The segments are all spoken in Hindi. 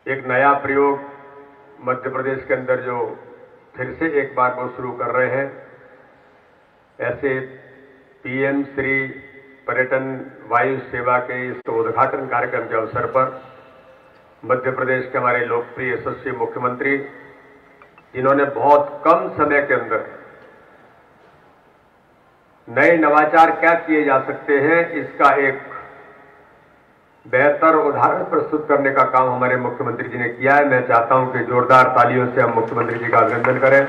एक नया प्रयोग मध्य प्रदेश के अंदर जो फिर से एक बार वो शुरू कर रहे हैं, ऐसे पीएम श्री पर्यटन वायु सेवा के इस उद्घाटन कार्यक्रम के अवसर पर मध्य प्रदेश के हमारे लोकप्रिय यशस्वी मुख्यमंत्री, जिन्होंने बहुत कम समय के अंदर नए नवाचार क्या किए जा सकते हैं, इसका एक बेहतर उदाहरण प्रस्तुत करने का काम हमारे मुख्यमंत्री जी ने किया है। मैं चाहता हूं कि जोरदार तालियों से हम मुख्यमंत्री जी का अभिनंदन करें।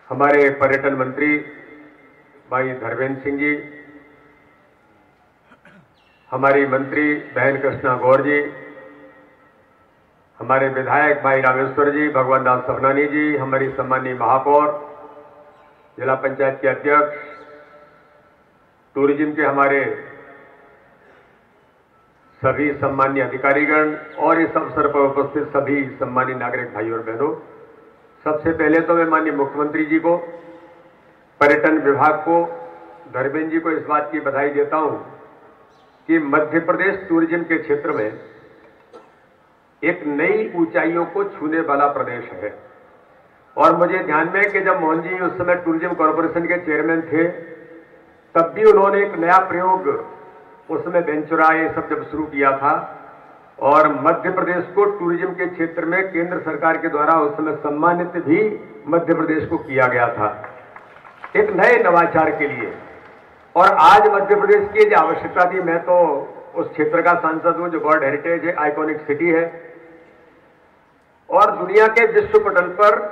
हमारे पर्यटन मंत्री भाई धर्मेंद्र सिंह जी, हमारी मंत्री बहन कृष्णा गौर जी, हमारे विधायक भाई रामेश्वर जी, भगवान दास सवनानी जी, हमारी सम्मानीय महापौर, जिला पंचायत के अध्यक्ष, टूरिज्म के हमारे सभी सम्मानीय अधिकारीगण और इस अवसर पर उपस्थित सभी सम्मानीय नागरिक भाई और बहनों, सबसे पहले तो मैं माननीय मुख्यमंत्री जी को, पर्यटन विभाग को, धर्मेंद्र जी को इस बात की बधाई देता हूं कि मध्य प्रदेश टूरिज्म के क्षेत्र में एक नई ऊंचाइयों को छूने वाला प्रदेश है। और मुझे ध्यान में कि जब मोहन जी उस समय टूरिज्म कॉर्पोरेशन के चेयरमैन थे, तब भी उन्होंने एक नया प्रयोग उसमें वेंचुरा ये सब जब शुरू किया था और मध्य प्रदेश को टूरिज्म के क्षेत्र में केंद्र सरकार के द्वारा उस समय सम्मानित भी मध्य प्रदेश को किया गया था एक नए नवाचार के लिए। और आज मध्य प्रदेश की जो आवश्यकता थी, मैं तो उस क्षेत्र का सांसद हूं जो वर्ल्ड हेरिटेज है, आइकॉनिक सिटी है और दुनिया के विश्व पटल पर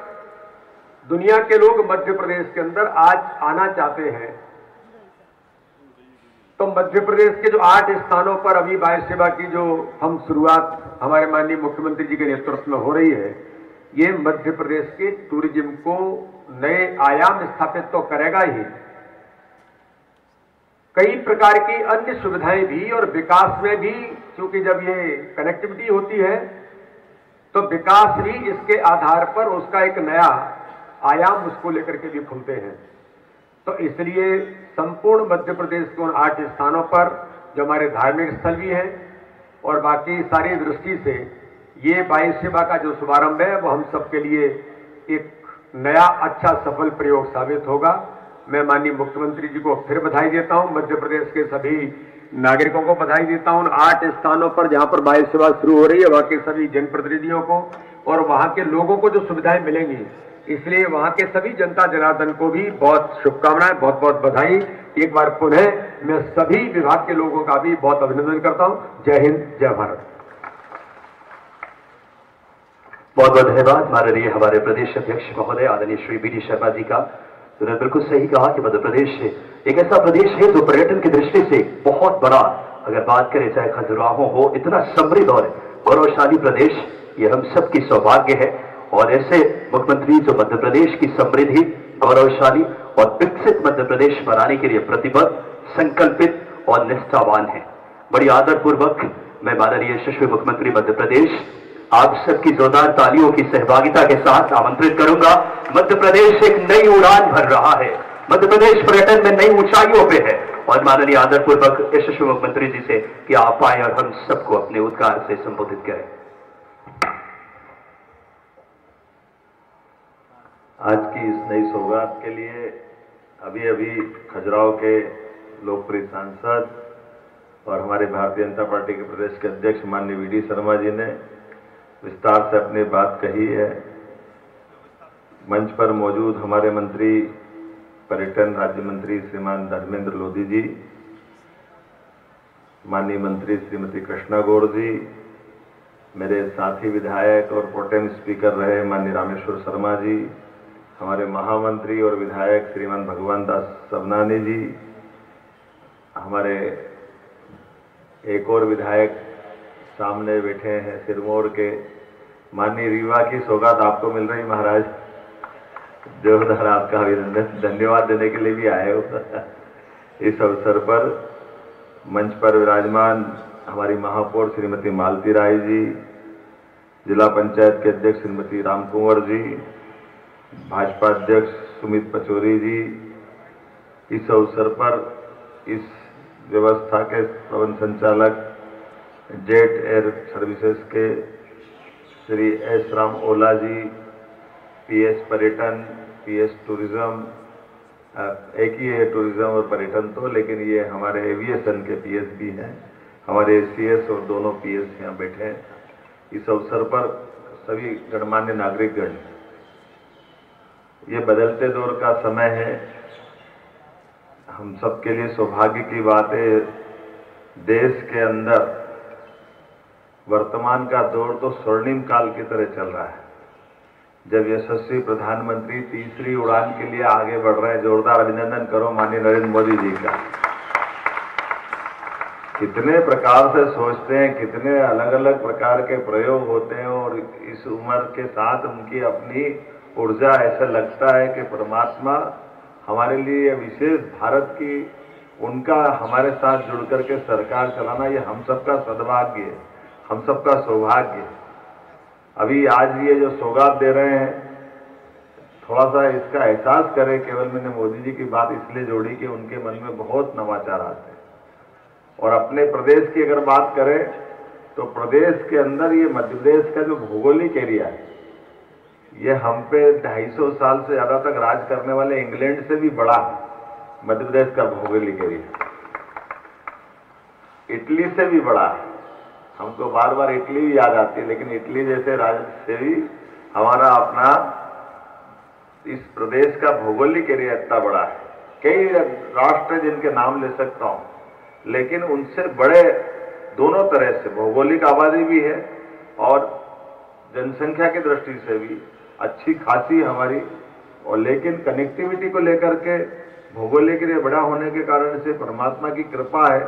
दुनिया के लोग मध्य प्रदेश के अंदर आज आना चाहते हैं। तो मध्य प्रदेश के जो 8 स्थानों पर अभी वायु सेवा की जो हम शुरुआत हमारे माननीय मुख्यमंत्री जी के नेतृत्व में हो रही है, ये मध्य प्रदेश के टूरिज्म को नए आयाम स्थापित तो करेगा ही, कई प्रकार की अन्य सुविधाएं भी और विकास में भी, क्योंकि जब ये कनेक्टिविटी होती है तो विकास भी इसके आधार पर उसका एक नया आयाम उसको लेकर के भी खुलते हैं। तो इसलिए संपूर्ण मध्य प्रदेश के उन 8 स्थानों पर जो हमारे धार्मिक स्थल भी हैं और बाकी सारी दृष्टि से ये वायु सेवा का जो शुभारंभ है वो हम सबके लिए एक नया अच्छा सफल प्रयोग साबित होगा। मैं माननीय मुख्यमंत्री जी को फिर बधाई देता हूं, मध्य प्रदेश के सभी नागरिकों को बधाई देता हूं। 8 स्थानों पर जहां पर वायु सेवा शुरू हो रही है, वहां के सभी जनप्रतिनिधियों को और वहां के लोगों को जो सुविधाएं मिलेंगी, इसलिए वहां के सभी जनता जनार्दन को भी बहुत शुभकामनाएं, बहुत बहुत बधाई। एक बार पुनः मैं सभी विभाग के लोगों का भी बहुत अभिनंदन करता हूं। जय हिंद, जय भारत। बहुत बहुत धन्यवाद माननीय हमारे प्रदेश अध्यक्ष महोदय आदरणीय श्री बी डी शर्मा जी का। उन्होंने बिल्कुल सही कहा कि मध्य प्रदेश एक ऐसा प्रदेश है जो पर्यटन की दृष्टि से बहुत बड़ा, अगर बात करें चाहे खजुराहो हो, इतना समृद्ध और गौरवशाली प्रदेश ये हम सबकी सौभाग्य है। और ऐसे मुख्यमंत्री जो मध्य प्रदेश की समृद्धि, गौरवशाली और विकसित मध्य प्रदेश बनाने के लिए प्रतिबद्ध, संकल्पित और निष्ठावान है। बड़ी आदरपूर्वक मैं माननीय यशस्वी मुख्यमंत्री मध्य प्रदेश आप सबकी जोरदार तालियों की सहभागिता के साथ आमंत्रित करूंगा। मध्य प्रदेश एक नई उड़ान भर रहा है, मध्य प्रदेश पर्यटन में नई ऊंचाइयों पे है और माननीय आदरपूर्वक यशस्वी मुख्यमंत्री जी से कि आप आए और हम सबको अपने उद्गार से संबोधित करें। आज की इस नई सौगात के लिए अभी अभी खजुराहो के लोकप्रिय सांसद और हमारे भारतीय जनता पार्टी के प्रदेश के अध्यक्ष माननीय वी डी शर्मा जी ने विस्तार से अपनी बात कही है। मंच पर मौजूद हमारे मंत्री पर्यटन राज्य मंत्री श्रीमान धर्मेंद्र लोधी जी, माननीय मंत्री श्रीमती कृष्णा गौर जी, मेरे साथी विधायक और प्रोटेम स्पीकर रहे माननीय रामेश्वर शर्मा जी, हमारे महामंत्री और विधायक श्रीमान भगवान दास सवनानी जी, हमारे एक और विधायक सामने बैठे हैं सिरमौर के, माननीय रीवा की सौगात आपको मिल रही महाराज, जोरदार आपका अभिनंदन, धन्यवाद देने के लिए भी आए हो। इस अवसर पर मंच पर विराजमान हमारी महापौर श्रीमती मालती राय जी, जिला पंचायत के अध्यक्ष श्रीमती राम कुंवर जी, भाजपा अध्यक्ष सुमित पचौरी जी, इस अवसर पर इस व्यवस्था के प्रबंध संचालक जेट एयर सर्विसेज के श्री एस राम ओला जी, पीएस पर्यटन, पीएस टूरिज्म, एक ही है टूरिज्म और पर्यटन तो, लेकिन ये हमारे एविएशन के पीएस भी हैं, हमारे सीएस और दोनों पीएस यहाँ बैठे हैं। इस अवसर पर सभी गणमान्य नागरिकगण, ये बदलते दौर का समय है, हम सबके लिए सौभाग्य की बात है। देश के अंदर वर्तमान का दौर तो स्वर्णिम काल की तरह चल रहा है, जब यशस्वी प्रधानमंत्री तीसरी उड़ान के लिए आगे बढ़ रहे हैं। जोरदार अभिनंदन करो माननीय नरेंद्र मोदी जी का। कितने प्रकार से सोचते हैं, कितने अलग अलग प्रकार के प्रयोग होते हैं, और इस उम्र के साथ उनकी अपनी ऊर्जा, ऐसा लगता है कि परमात्मा हमारे लिए विशेष भारत की, उनका हमारे साथ जुड़ करके सरकार चलाना, ये हम सबका सद्भाग्य है, हम सबका सौभाग्य है। अभी आज ये जो सौगात दे रहे हैं, थोड़ा सा इसका एहसास करें। केवल मैंने मोदी जी की बात इसलिए जोड़ी कि उनके मन में बहुत नवाचार आते हैं। और अपने प्रदेश की अगर बात करें तो प्रदेश के अंदर ये मध्य प्रदेश का जो भौगोलिक एरिया है, ये हम पे 250 साल से ज्यादा तक राज करने वाले इंग्लैंड से भी बड़ा है। मध्य प्रदेश का भौगोलिक एरिया इटली से भी बड़ा है। हमको बार बार इटली भी याद आती है, लेकिन इटली जैसे राज्य से भी हमारा अपना इस प्रदेश का भौगोलिक एरिया इतना बड़ा है। कई राष्ट्र जिनके नाम ले सकता हूं, लेकिन उनसे बड़े दोनों तरह से भौगोलिक आबादी भी है और जनसंख्या की दृष्टि से भी अच्छी खासी हमारी, और लेकिन कनेक्टिविटी को लेकर के भौगोलिक एरिया बड़ा होने के कारण से परमात्मा की कृपा है,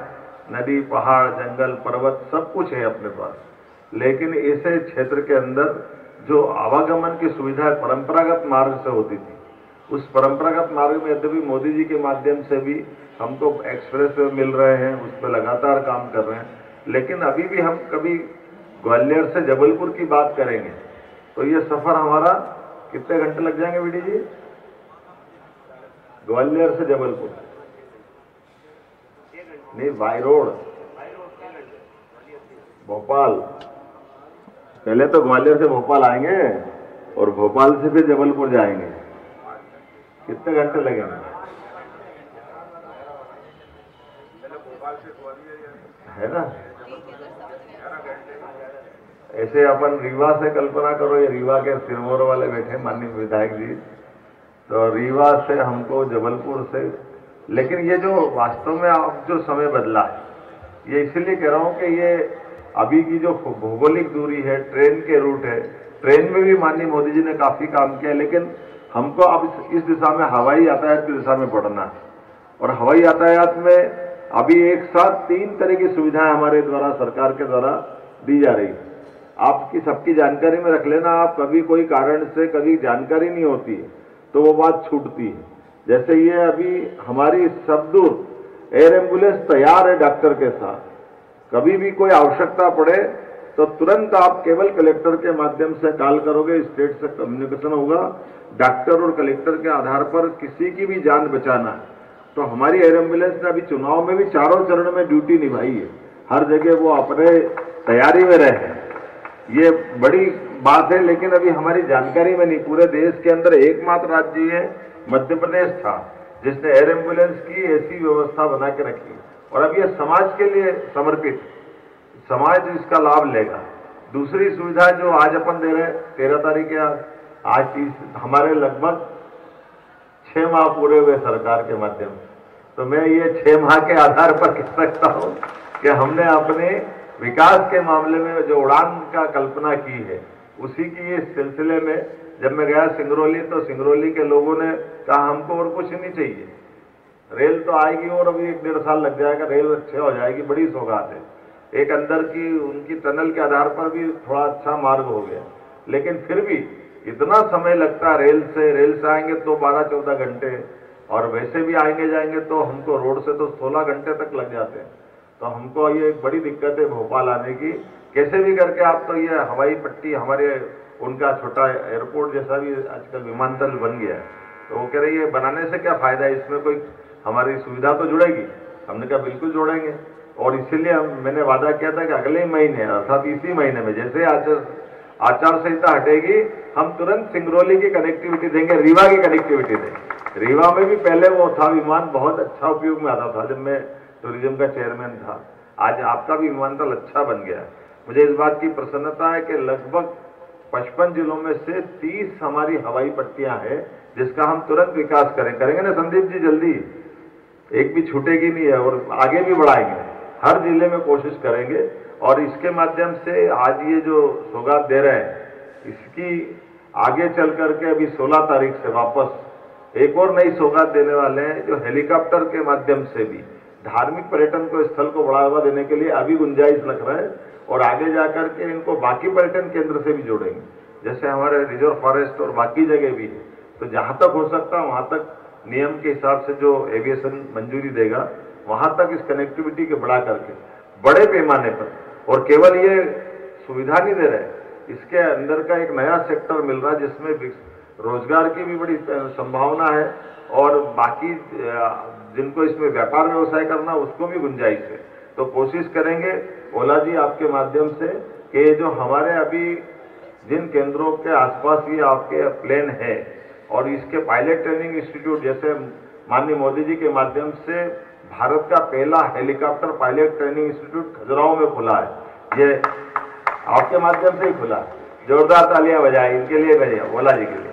नदी, पहाड़, जंगल, पर्वत सब कुछ है अपने पास। लेकिन ऐसे क्षेत्र के अंदर जो आवागमन की सुविधा परंपरागत मार्ग से होती थी, उस परंपरागत मार्ग में यद्यपि मोदी जी के माध्यम से भी हमको एक्सप्रेस वे मिल रहे हैं, उस पर लगातार काम कर रहे हैं, लेकिन अभी भी हम कभी ग्वालियर से जबलपुर की बात करेंगे तो ये सफर हमारा कितने घंटे लग जाएंगे बीडी जी? ग्वालियर से जबलपुर नहीं, बाई रोड भोपाल। पहले तो ग्वालियर से भोपाल आएंगे और भोपाल से फिर जबलपुर जाएंगे। कितने घंटे लगेंगे? है ना? ऐसे अपन रीवा से कल्पना करो, ये रीवा के सिरमौर वाले बैठे माननीय विधायक जी, तो रीवा से हमको जबलपुर से, लेकिन ये जो वास्तव में अब जो समय बदला है, ये इसलिए कह रहा हूं कि ये अभी की जो भौगोलिक दूरी है, ट्रेन के रूट है, ट्रेन में भी माननीय मोदी जी ने काफी काम किया, लेकिन हमको अब इस दिशा में हवाई यातायात की दिशा में बढ़ना है। और हवाई यातायात में अभी एक साथ 3 तरह की सुविधाएं हमारे द्वारा, सरकार के द्वारा दी जा रही है। आपकी सबकी जानकारी में रख लेना, आप कभी कोई कारण से कभी जानकारी नहीं होती है तो वो बात छूटती है। जैसे ये अभी हमारी सबदूर एयर एम्बुलेंस तैयार है डॉक्टर के साथ, कभी भी कोई आवश्यकता पड़े तो तुरंत आप केवल कलेक्टर के माध्यम से कॉल करोगे, स्टेट से कम्युनिकेशन होगा, डॉक्टर और कलेक्टर के आधार पर किसी की भी जान बचाना है। तो हमारी एयर एम्बुलेंस ने अभी चुनाव में भी 4 चरण में ड्यूटी निभाई है, हर जगह वो अपने तैयारी में रहे हैं, ये बड़ी बात है। लेकिन अभी हमारी जानकारी में नहीं, पूरे देश के अंदर एकमात्र राज्य है मध्य प्रदेश था जिसने एयर एम्बुलेंस की ऐसी व्यवस्था बना के रखी, और अब ये समाज के लिए समर्पित, समाज इसका लाभ लेगा। दूसरी सुविधा जो आज अपन दे रहे हैं 13 तारीख के आज हमारे लगभग 6 माह पूरे हुए सरकार के माध्यम से, तो मैं ये 6 माह के आधार पर कह सकता हूं कि हमने अपने विकास के मामले में जो उड़ान का कल्पना की है, उसी की इस सिलसिले में जब मैं गया सिंगरौली, तो सिंगरौली के लोगों ने कहा हमको और कुछ नहीं चाहिए, रेल तो आएगी और अभी 1-1.5 साल लग जाएगा, रेल अच्छी हो जाएगी, बड़ी सौगात है। एक अंदर की उनकी टनल के आधार पर भी थोड़ा अच्छा मार्ग हो गया, लेकिन फिर भी इतना समय लगता है रेल से आएंगे तो 12-14 घंटे, और वैसे भी आएंगे जाएंगे तो हमको रोड से तो 16 घंटे तक लग जाते हैं। तो हमको ये एक बड़ी दिक्कत है भोपाल आने की। कैसे भी करके आप तो ये हवाई पट्टी, हमारे उनका छोटा एयरपोर्ट जैसा भी आजकल विमानतल बन गया है, तो वो कह रही है बनाने से क्या फायदा है, इसमें कोई हमारी सुविधा तो जुड़ेगी। हमने कहा बिल्कुल जोड़ेंगे, और इसीलिए मैंने वादा किया था कि अगले महीने अर्थात इसी महीने में जैसे आचार संहिता हटेगी हम तुरंत सिंगरौली की कनेक्टिविटी देंगे, रीवा की कनेक्टिविटी देंगे। रीवा में भी पहले वो था विमान, बहुत अच्छा उपयोग में आता था जब मैं टूरिज्म का चेयरमैन था। आज आपका भी विमानतल अच्छा बन गया है। मुझे इस बात की प्रसन्नता है कि लगभग 55 जिलों में से 30 हमारी हवाई पट्टियां हैं जिसका हम तुरंत विकास करेंगे ना संदीप जी, जल्दी एक भी छूटेगी नहीं है और आगे भी बढ़ाएंगे, हर जिले में कोशिश करेंगे। और इसके माध्यम से आज ये जो सौगात दे रहे हैं इसकी आगे चल करके अभी 16 तारीख से वापस एक और नई सौगात देने वाले हैं जो हेलीकॉप्टर के माध्यम से भी धार्मिक पर्यटन को स्थल को बढ़ावा देने के लिए अभी गुंजाइश लग रहा है और आगे जाकर के इनको बाकी पर्यटन केंद्र से भी जोड़ेंगे, जैसे हमारे रिजर्व फॉरेस्ट और बाकी जगह भी है। तो जहां तक हो सकता है वहां तक नियम के हिसाब से जो एविएशन मंजूरी देगा वहां तक इस कनेक्टिविटी के बढ़ा करके बड़े पैमाने पर, और केवल ये सुविधा नहीं दे रहे, इसके अंदर का एक नया सेक्टर मिल रहा है जिसमें रोजगार की भी बड़ी संभावना है और बाकी जिनको इसमें व्यापार व्यवसाय करना उसको भी गुंजाइश है। तो कोशिश करेंगे ओला जी आपके माध्यम से कि जो हमारे अभी जिन केंद्रों के आसपास ये आपके प्लेन है और इसके पायलट ट्रेनिंग इंस्टीट्यूट, जैसे माननीय मोदी जी के माध्यम से भारत का पहला helicopter pilot training institute Khajuraho में खुला है, ये आपके माध्यम से ही खुला है। जोरदार तालियां बजाएं इनके लिए, भैया ओला जी के लिए।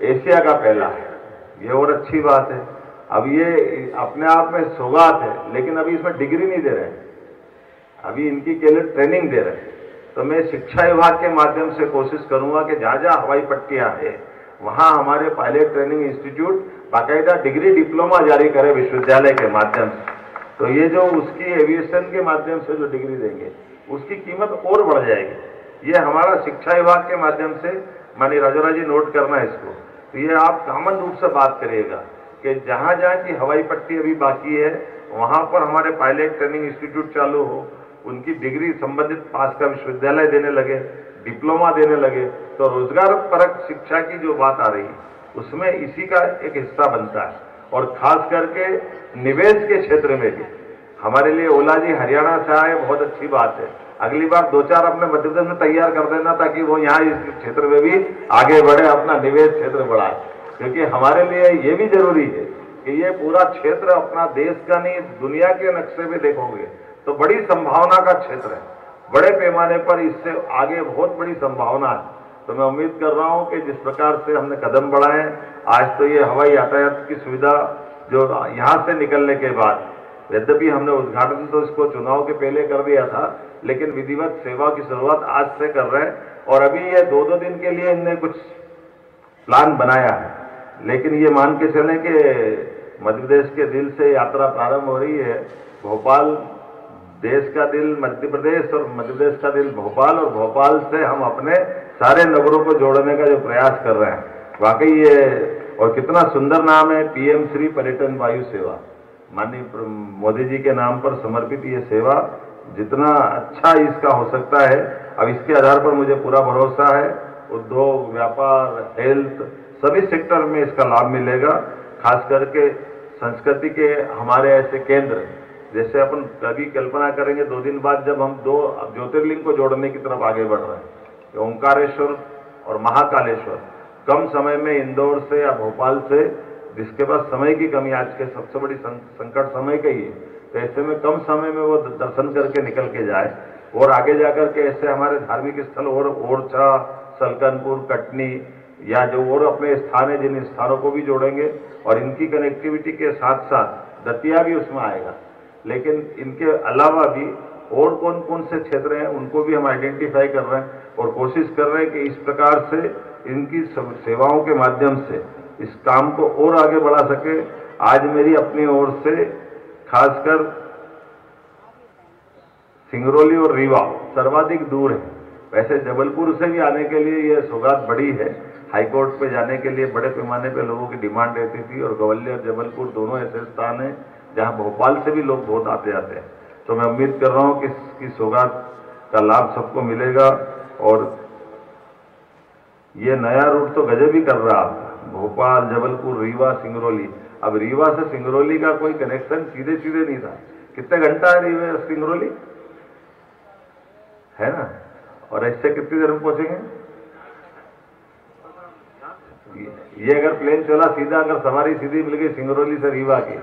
एशिया का पहला है ये और अच्छी बात है। अब ये अपने आप में सौगात है लेकिन अभी इसमें डिग्री नहीं दे रहे हैं, अभी इनकी केवल ट्रेनिंग दे रहे हैं। तो मैं शिक्षा विभाग के माध्यम से कोशिश करूंगा कि जहां जहां हवाई पट्टियां है वहां हमारे पायलट ट्रेनिंग इंस्टीट्यूट बाकायदा डिग्री डिप्लोमा जारी करे विश्वविद्यालय के माध्यम से। तो ये जो उसकी एविएशन के माध्यम से जो डिग्री देंगे उसकी कीमत और बढ़ जाएगी। ये हमारा शिक्षा विभाग के माध्यम से, माननीय राजौरा जी नोट करना है इसको, तो ये आप कॉमन रूप से बात करिएगा कि जहां जहां की हवाई पट्टी अभी बाकी है वहां पर हमारे पायलट ट्रेनिंग इंस्टीट्यूट चालू हो, उनकी डिग्री संबंधित पास का विश्वविद्यालय देने लगे, डिप्लोमा देने लगे, तो रोजगार परक शिक्षा की जो बात आ रही है उसमें इसी का एक हिस्सा बनता है। और खास करके निवेश के क्षेत्र में भी हमारे लिए ओला जी हरियाणा से आए, बहुत अच्छी बात है। अगली बार 2-4 अपने मध्य प्रदेश में तैयार कर देना ताकि वो यहाँ इस क्षेत्र में भी आगे बढ़े, अपना निवेश क्षेत्र बढ़ाए, क्योंकि हमारे लिए ये भी जरूरी है कि ये पूरा क्षेत्र अपना देश का नहीं दुनिया के नक्शे में देखोगे तो बड़ी संभावना का क्षेत्र है, बड़े पैमाने पर इससे आगे बहुत बड़ी संभावना है। तो मैं उम्मीद कर रहा हूं कि जिस प्रकार से हमने कदम बढ़ाए, आज तो ये हवाई यातायात की सुविधा जो यहां से निकलने के बाद, यद्यपि हमने उद्घाटन तो इसको चुनाव के पहले कर दिया था, लेकिन विधिवत सेवा की शुरुआत आज से कर रहे हैं और अभी ये 2-2 दिन के लिए इनने कुछ प्लान बनाया है। लेकिन ये मान के चलें कि मध्य प्रदेश के दिल से यात्रा प्रारंभ हो रही है। भोपाल देश का दिल मध्य प्रदेश और मध्य प्रदेश का दिल भोपाल, और भोपाल से हम अपने सारे नगरों को जोड़ने का जो प्रयास कर रहे हैं, वाकई ये और कितना सुंदर नाम है, पीएम श्री पर्यटन वायु सेवा, माननीय मोदी जी के नाम पर समर्पित ये सेवा, जितना अच्छा इसका हो सकता है। अब इसके आधार पर मुझे पूरा भरोसा है उद्योग, व्यापार, हेल्थ सभी सेक्टर में इसका लाभ मिलेगा। खास करके संस्कृति के हमारे ऐसे केंद्र, जैसे अपन कभी कल्पना करेंगे 2 दिन बाद जब हम 2 ज्योतिर्लिंग को जोड़ने की तरफ आगे बढ़ रहे हैं, ओंकारेश्वर और महाकालेश्वर, कम समय में इंदौर से या भोपाल से, जिसके पास समय की कमी आज के सबसे बड़ी संकट समय का ही है, तो ऐसे में कम समय में वो दर्शन करके निकल के जाए। और आगे जाकर के ऐसे हमारे धार्मिक स्थल और ओरछा, सलकनपुर, कटनी या जो और अपने स्थान है जिन स्थानों को भी जोड़ेंगे, और इनकी कनेक्टिविटी के साथ साथ दतिया भी उसमें आएगा। लेकिन इनके अलावा भी और कौन कौन से क्षेत्र हैं उनको भी हम आइडेंटिफाई कर रहे हैं और कोशिश कर रहे हैं कि इस प्रकार से इनकी सेवाओं के माध्यम से इस काम को और आगे बढ़ा सके। आज मेरी अपनी ओर से खासकर सिंगरौली और रीवा सर्वाधिक दूर है, वैसे जबलपुर से भी आने के लिए यह सौगात बड़ी है। हाईकोर्ट पे जाने के लिए बड़े पैमाने पे लोगों की डिमांड रहती थी, और ग्वालियर जबलपुर दोनों ऐसे स्थान हैं जहां भोपाल से भी लोग बहुत आते जाते हैं। तो मैं उम्मीद कर रहा हूं कि इसकी सौगात का लाभ सबको मिलेगा। और ये नया रूट तो गजब ही कर रहा आपका, भोपाल, जबलपुर, रीवा, सिंगरौली। अब रीवा से सिंगरौली का कोई कनेक्शन सीधे सीधे नहीं था, कितने घंटा है रेलवे सिंगरौली है ना, और इससे कितनी देर में पहुंचेंगे? ये अगर प्लेन चला सीधा, अगर सवारी सीधी मिल गई सिंगरौली से रीवा की,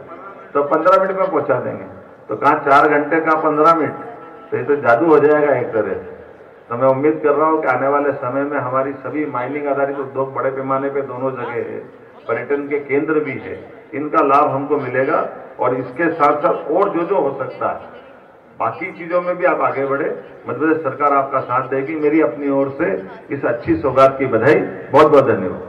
तो 15 मिनट में पहुंचा देंगे। तो कहाँ 4 घंटे, कहाँ 15 मिनट, तो ये तो जादू हो जाएगा एक तरह से। तो मैं उम्मीद कर रहा हूं कि आने वाले समय में हमारी सभी माइनिंग आधारित उद्योग बड़े पैमाने पे दोनों जगह है, पर्यटन के केंद्र भी है, इनका लाभ हमको मिलेगा। और इसके साथ साथ और जो हो सकता है, बाकी चीजों में भी आप आगे बढ़े, मध्य प्रदेश सरकार आपका साथ देगी। मेरी अपनी ओर से इस अच्छी सौगात की बधाई। बहुत बहुत धन्यवाद।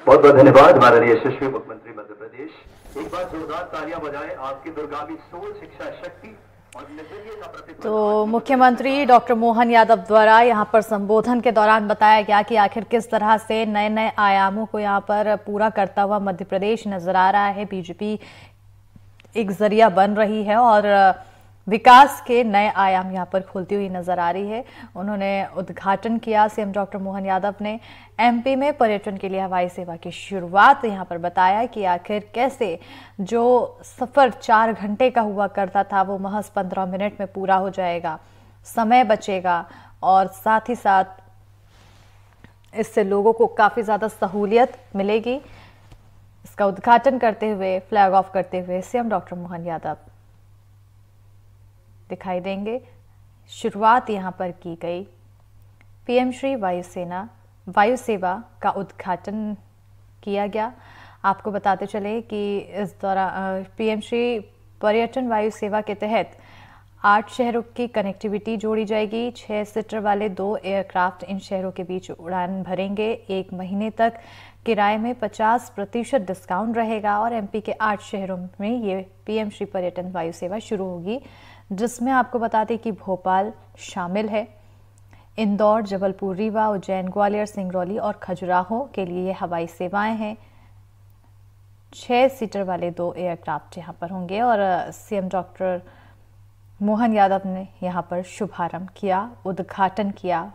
बहुत बहुत धन्यवाद माननीय यशस्वी मुख्यमंत्री मध्य प्रदेश। एक बार जोरदार तालियां बजाएं आपकी दूरगामी सोच, शिक्षा शक्ति और नजरिए का प्रतिबिंब। तो मुख्यमंत्री डॉक्टर मोहन यादव द्वारा यहां पर संबोधन के दौरान बताया गया कि आखिर किस तरह से नए नए आयामों को यहां पर पूरा करता हुआ मध्य प्रदेश नजर आ रहा है। बीजेपी एक जरिया बन रही है और विकास के नए आयाम यहां पर खोलती हुई नजर आ रही है। उन्होंने उद्घाटन किया, सीएम डॉक्टर मोहन यादव ने एमपी में पर्यटन के लिए हवाई सेवा की शुरुआत यहां पर बताया कि आखिर कैसे जो सफर 4 घंटे का हुआ करता था वो महज 15 मिनट में पूरा हो जाएगा, समय बचेगा और साथ ही साथ इससे लोगों को काफी ज्यादा सहूलियत मिलेगी। इसका उद्घाटन करते हुए, फ्लैग ऑफ करते हुए सीएम डॉक्टर मोहन यादव दिखाई देंगे। शुरुआत यहां पर की गई। पीएम श्री वायु सेवा का उद्घाटन किया गया। आपको बताते चले कि इस दौरान पीएम श्री पर्यटन वायु सेवा के तहत 8 शहरों की कनेक्टिविटी जोड़ी जाएगी। 6 सीटर वाले 2 एयरक्राफ्ट इन शहरों के बीच उड़ान भरेंगे। 1 महीने तक किराए में 50% डिस्काउंट रहेगा और एमपी के 8 शहरों में ये पीएम श्री पर्यटन वायु सेवा शुरू होगी, जिसमें आपको बता दें कि भोपाल शामिल है। इंदौर, जबलपुर, रीवा, उज्जैन, ग्वालियर, सिंगरौली और खजुराहो के लिए ये हवाई सेवाएं हैं। 6 सीटर वाले 2 एयरक्राफ्ट यहां पर होंगे और सीएम डॉक्टर मोहन यादव ने यहां पर शुभारंभ किया, उद्घाटन किया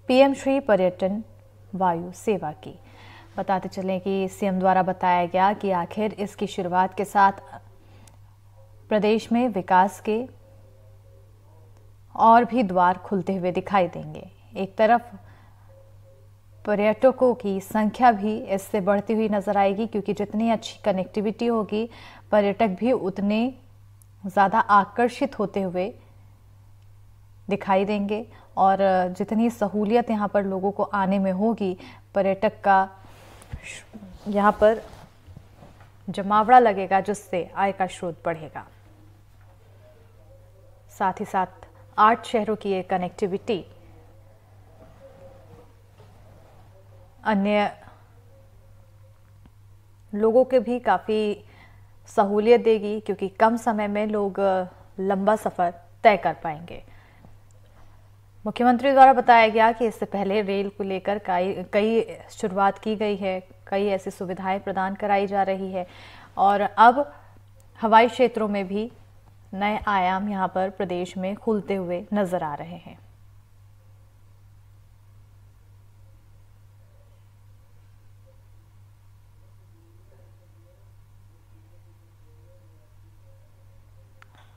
पीएम श्री पर्यटन वायु सेवा की। बताते चलें कि सीएम द्वारा बताया गया कि आखिर इसकी शुरुआत के साथ प्रदेश में विकास के और भी द्वार खुलते हुए दिखाई देंगे। एक तरफ पर्यटकों की संख्या भी इससे बढ़ती हुई नजर आएगी, क्योंकि जितनी अच्छी कनेक्टिविटी होगी पर्यटक भी उतने ज़्यादा आकर्षित होते हुए दिखाई देंगे और जितनी सहूलियत यहाँ पर लोगों को आने में होगी, पर्यटक का यहाँ पर जमावड़ा लगेगा, जिससे आय का स्रोत बढ़ेगा। साथ ही साथ 8 शहरों की ये कनेक्टिविटी अन्य लोगों के भी काफ़ी सहूलियत देगी, क्योंकि कम समय में लोग लंबा सफ़र तय कर पाएंगे। मुख्यमंत्री द्वारा बताया गया कि इससे पहले रेल को लेकर कई शुरुआत की गई है, कई ऐसी सुविधाएं प्रदान कराई जा रही है और अब हवाई क्षेत्रों में भी नए आयाम यहां पर प्रदेश में खुलते हुए नजर आ रहे हैं।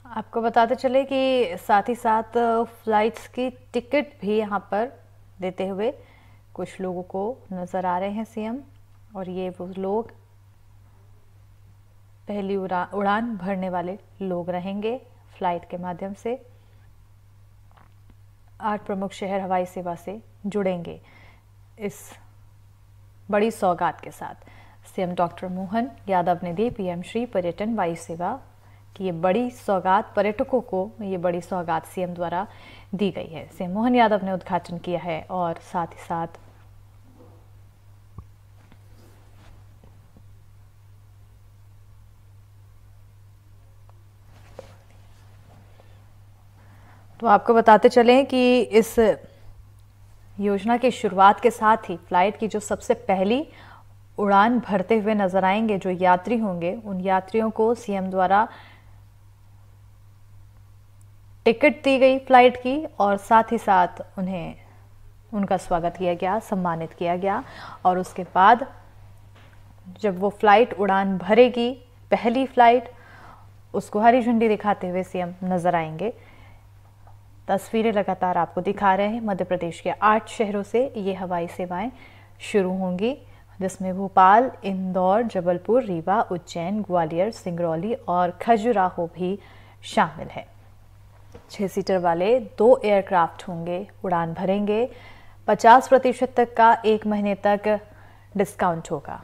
आपको बताते चले कि साथ ही साथ फ्लाइट्स की टिकट भी यहाँ पर देते हुए कुछ लोगों को नज़र आ रहे हैं सीएम, और ये वो लोग पहली उड़ान भरने वाले लोग रहेंगे फ्लाइट के माध्यम से। 8 प्रमुख शहर हवाई सेवा से जुड़ेंगे इस बड़ी सौगात के साथ। सीएम डॉक्टर मोहन यादव ने दी पीएम श्री पर्यटन वायु सेवा कि ये बड़ी सौगात पर्यटकों को, ये बड़ी सौगात सीएम द्वारा दी गई है। सीएम मोहन यादव ने उद्घाटन किया है और साथ ही साथ तो आपको बताते चलें कि इस योजना की शुरुआत के साथ ही फ्लाइट की जो सबसे पहली उड़ान भरते हुए नजर आएंगे जो यात्री होंगे, उन यात्रियों को सीएम द्वारा टिकट दी गई फ्लाइट की और साथ ही साथ उनका स्वागत किया गया, सम्मानित किया गया और उसके बाद जब वो फ्लाइट उड़ान भरेगी, पहली फ्लाइट, उसको हरी झंडी दिखाते हुए सीएम नजर आएंगे। तस्वीरें लगातार आपको दिखा रहे हैं। मध्य प्रदेश के 8 शहरों से ये हवाई सेवाएं शुरू होंगी, जिसमें भोपाल, इंदौर, जबलपुर, रीवा, उज्जैन, ग्वालियर, सिंगरौली और खजुराहो भी शामिल है। 6 सीटर वाले 2 एयरक्राफ्ट होंगे, उड़ान भरेंगे। 50% तक का 1 महीने तक डिस्काउंट होगा।